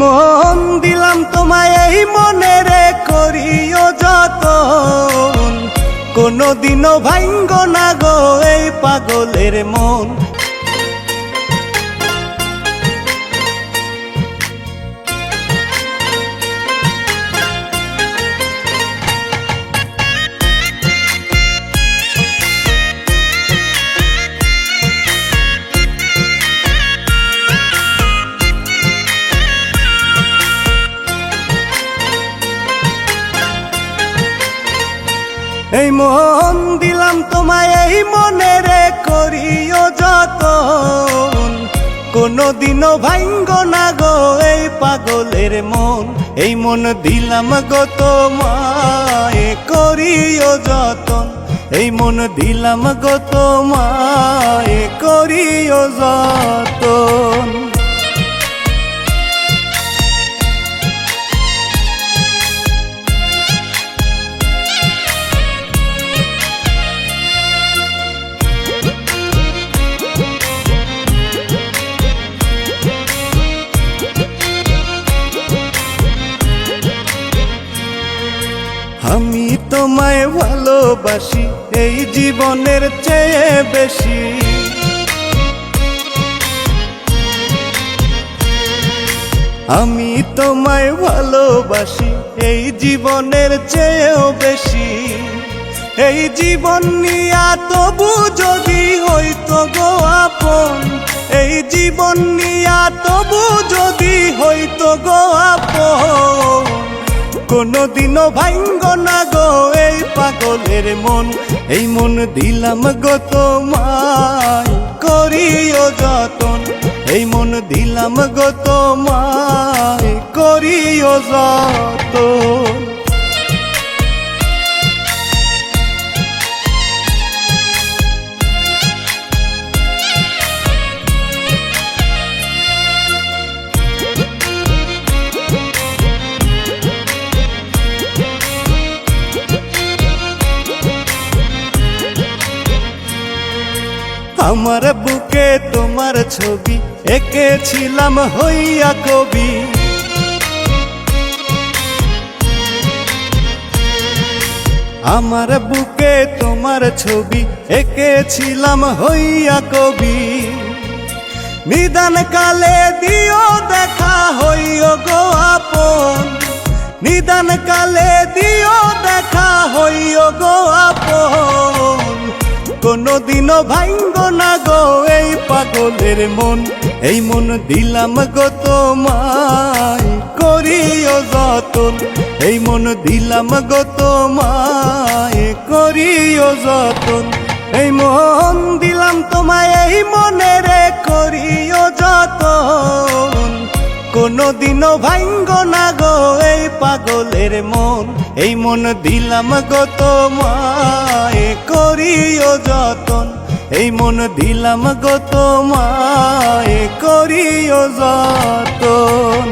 মন দিলাম তোমায়, এই মনে রে করিও যতন, কোনদিনও ভাঙ্গ না গো এই পাগলের মন। এই মন দিলাম তোমায়, এই মনে রে করিও যতন, কোনদিনও ভাঙ্গ না গো এই পাগলের মন। এই মন দিলাম গো তোমায়, করিও যতন, এই মন দিলাম গো তোমায়, করিও যতন। আমি তোমায় ভালোবাসি এই জীবনের চেয়ে বেশি, আমি তোমায় ভালোবাসি এই জীবনের চেয়েও বেশি। এই জীবন নিয়া তবু যদি হইতো গো আপন, এই জীবন নিয়া তবু যদি হইতো গো আপন, কোনদিনও ভাঙ্গ না গো এই পাগলের মন। এই মন দিলাম গো তোমায়, করিও যতন, এই মন দিলাম গো তোমায়, করিও যতন। আমার বুকে তোমার ছবি এঁকেছিলাম হইয়া কবি, আমার বুকে তোমার ছবি এঁকেছিলাম হইয়া কবি। নিদান কালে দিও দেখা হইও গো আপন, নিদান কালে দিও দেখা হইও গো আপন, কোনদিনও ভাঙ্গ না গো এই পাগলের মন। এই মন দিলাম গো তোমায়, করিও যতন, এই মন দিলাম গো তোমায়, করিও যতন। এই মন দিলাম তোমায়, এই মনে রে করিও যতন, কোনদিনও ভাঙ্গ না গো এই পাগলের মন। এই মন দিলাম গো তোমায়, করিও যতন, এই মন দিলাম গো তোমায়, করিও যতন।